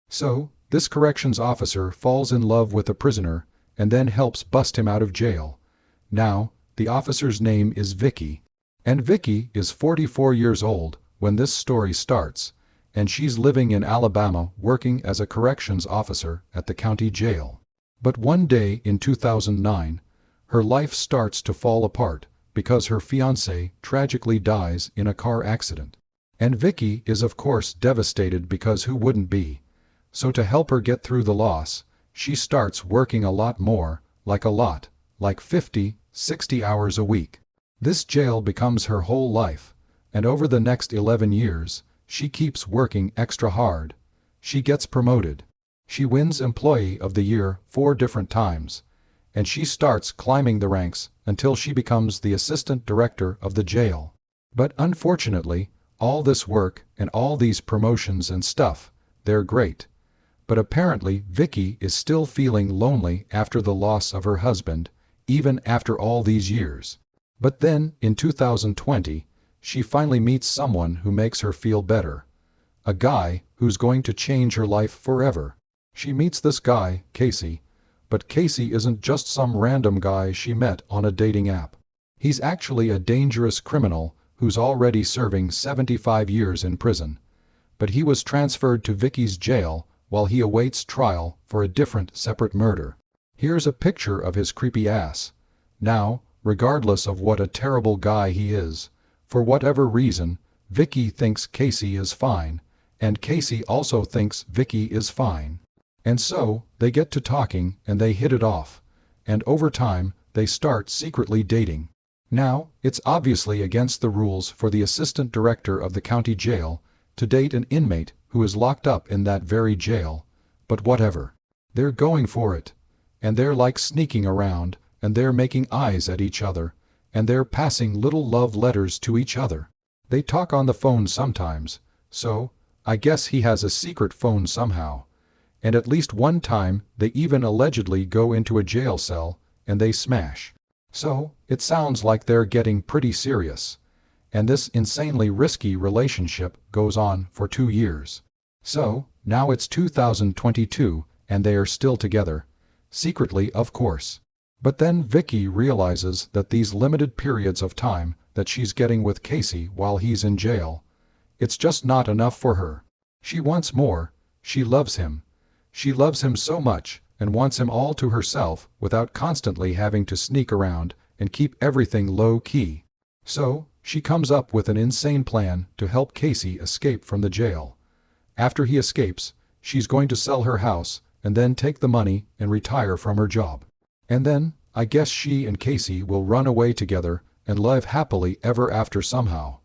So, this corrections officer falls in love with a prisoner and then helps bust him out of jail. Now, the officer's name is Vicki. And Vicki is 44 years old when this story starts, and she's living in Alabama working as a corrections officer at the county jail. But one day in 2009, her life starts to fall apart because her fiancé tragically dies in a car accident. And Vicki is of course devastated because who wouldn't be? So to help her get through the loss, she starts working a lot more, like 50, 60 hours a week. This jail becomes her whole life, and over the next 11 years, she keeps working extra hard. She gets promoted. She wins Employee of the Year 4 different times, and she starts climbing the ranks until she becomes the assistant director of the jail. But unfortunately, all this work and all these promotions and stuff, they're great. But apparently Vicki is still feeling lonely after the loss of her husband, even after all these years. But then, in 2020, she finally meets someone who makes her feel better. A guy who's going to change her life forever. She meets this guy, Casey, but Casey isn't just some random guy she met on a dating app. He's actually a dangerous criminal who's already serving 75 years in prison. But he was transferred to Vicki's jail while he awaits trial for a different separate murder. Here's a picture of his creepy ass. Now, regardless of what a terrible guy he is, for whatever reason, Vicki thinks Casey is fine, and Casey also thinks Vicki is fine. And so, they get to talking and they hit it off, and over time, they start secretly dating. Now, it's obviously against the rules for the assistant director of the county jail to date an inmate who is locked up in that very jail, but whatever. They're going for it, and they're like sneaking around, and they're making eyes at each other, and they're passing little love letters to each other. They talk on the phone sometimes, so, I guess he has a secret phone somehow. And at least one time they even allegedly go into a jail cell and they smash. So, it sounds like they're getting pretty serious. And this insanely risky relationship goes on for 2 years. So, now it's 2022 and they are still together. Secretly, of course. But then Vicki realizes that these limited periods of time that she's getting with Casey while he's in jail, it's just not enough for her. She wants more. She loves him. She loves him so much and wants him all to herself without constantly having to sneak around and keep everything low-key. So, she comes up with an insane plan to help Casey escape from the jail. After he escapes, she's going to sell her house and then take the money and retire from her job. And then, I guess she and Casey will run away together and live happily ever after somehow.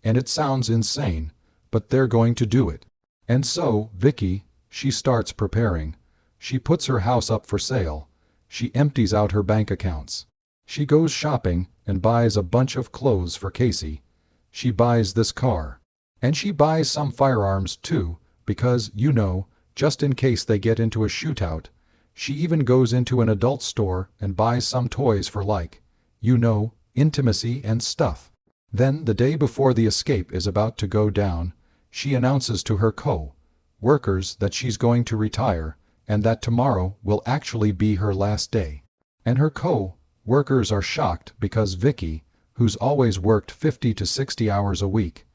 And it sounds insane, but they're going to do it. And so, Vicki, she starts preparing. She puts her house up for sale. She empties out her bank accounts. She goes shopping and buys a bunch of clothes for Casey. She buys this car. And she buys some firearms too, because, you know, just in case they get into a shootout. She even goes into an adult store and buys some toys for you know, intimacy and stuff. Then, the day before the escape is about to go down, she announces to her co-workers that she's going to retire and that tomorrow will actually be her last day. And her co-workers are shocked because Vicki, who's always worked 50 to 60 hours a week,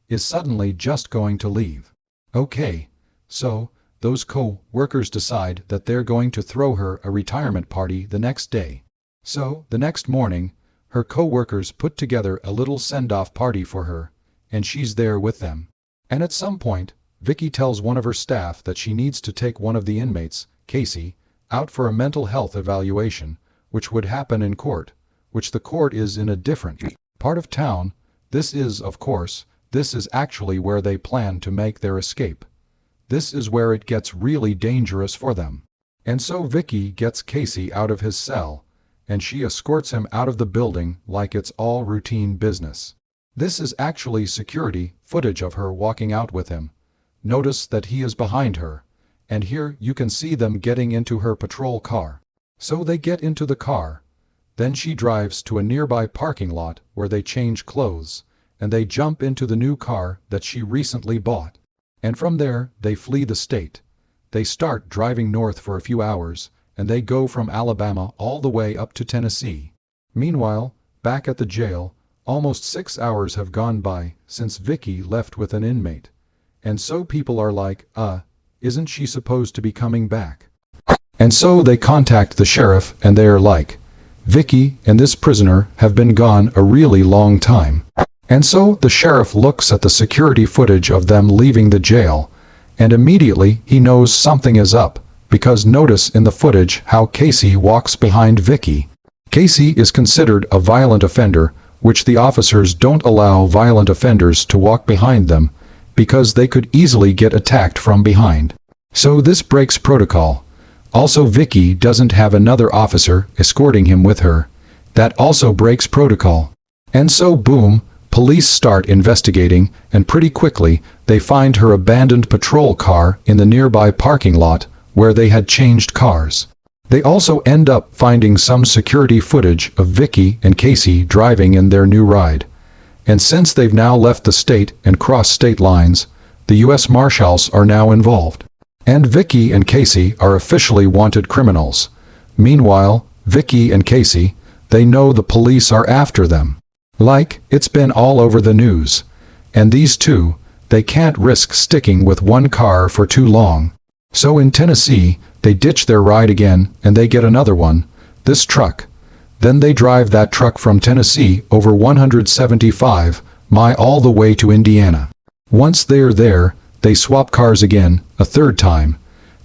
is suddenly just going to leave. Okay, so, those co-workers decide that they're going to throw her a retirement party the next day. So, the next morning, her co-workers put together a little send-off party for her, and she's there with them. And at some point, Vicki tells one of her staff that she needs to take one of the inmates, Casey, out for a mental health evaluation, which would happen in court, which the court is in a different part of town. This is actually where they plan to make their escape. This is where it gets really dangerous for them. And so Vicki gets Casey out of his cell, and she escorts him out of the building like it's all routine business. This is actually security footage of her walking out with him. Notice that he is behind her, and here you can see them getting into her patrol car. So they get into the car. Then she drives to a nearby parking lot where they change clothes, and they jump into the new car that she recently bought. And from there, they flee the state. they start driving north for a few hours, and they go from Alabama all the way up to Tennessee. Meanwhile, back at the jail, almost 6 hours have gone by since Vicki left with an inmate. And so people are like, isn't she supposed to be coming back? And so they contact the sheriff and they're like, Vicki and this prisoner have been gone a really long time. And so the sheriff looks at the security footage of them leaving the jail, and immediately he knows something is up, because notice in the footage how Casey walks behind Vicki. Casey is considered a violent offender, which the officers don't allow violent offenders to walk behind them, because they could easily get attacked from behind. So this breaks protocol. Also, Vicki doesn't have another officer escorting him with her. That also breaks protocol. And so boom, police start investigating, and pretty quickly they find her abandoned patrol car in the nearby parking lot where they had changed cars. They also end up finding some security footage of Vicki and Casey driving in their new ride. And since they've now left the state and crossed state lines, the U.S. Marshals are now involved. And Vicki and Casey are officially wanted criminals. Meanwhile, Vicki and Casey, they know the police are after them. Like, it's been all over the news. And these two, they can't risk sticking with one car for too long. So in Tennessee, they ditch their ride again and they get another one, this truck. Then they drive that truck from Tennessee over 175 miles all the way to Indiana. Once they're there, they swap cars again, a third time.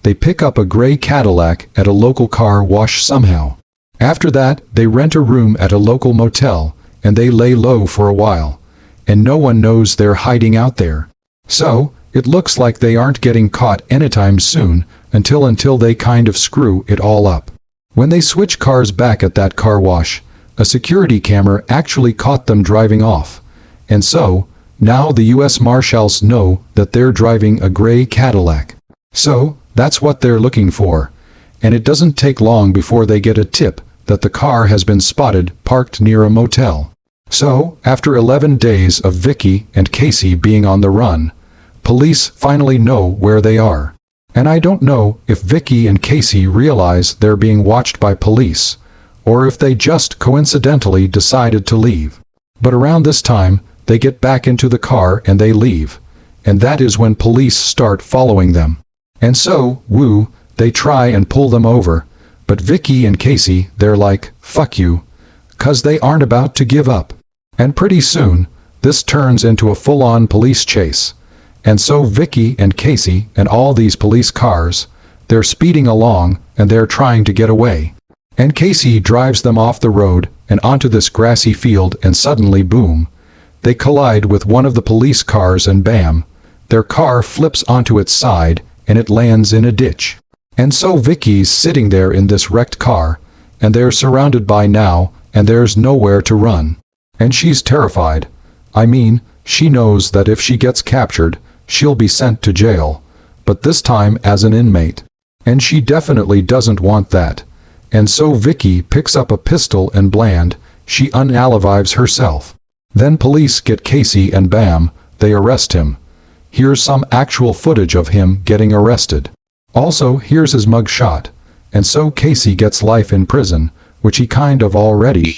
They pick up a gray Cadillac at a local car wash somehow. After that, they rent a room at a local motel, and they lay low for a while. And no one knows they're hiding out there. So, it looks like they aren't getting caught anytime soon, until they kind of screw it all up. When they switch cars back at that car wash, a security camera actually caught them driving off. And so, now the U.S. Marshals know that they're driving a gray Cadillac. So, that's what they're looking for. And it doesn't take long before they get a tip that the car has been spotted parked near a motel. So, after 11 days of Vicki and Casey being on the run, police finally know where they are. And I don't know if Vicki and Casey realize they're being watched by police, or if they just coincidentally decided to leave. But around this time, they get back into the car and they leave. And that is when police start following them. And so, they try and pull them over. But Vicki and Casey, they're like, fuck you. 'Cause they aren't about to give up. And pretty soon, this turns into a full-on police chase. And so Vicki and Casey and all these police cars, they're speeding along and they're trying to get away. And Casey drives them off the road and onto this grassy field, and suddenly boom, they collide with one of the police cars and bam, their car flips onto its side and it lands in a ditch. And so Vicki's sitting there in this wrecked car, and they're surrounded by now, and there's nowhere to run. And she's terrified. I mean, she knows that if she gets captured, she'll be sent to jail, but this time as an inmate. And she definitely doesn't want that. And so Vicki picks up a pistol and bland, she unalives herself. Then police get Casey and bam, they arrest him. Here's some actual footage of him getting arrested. Also, here's his mug shot. And so Casey gets life in prison, which he kind of already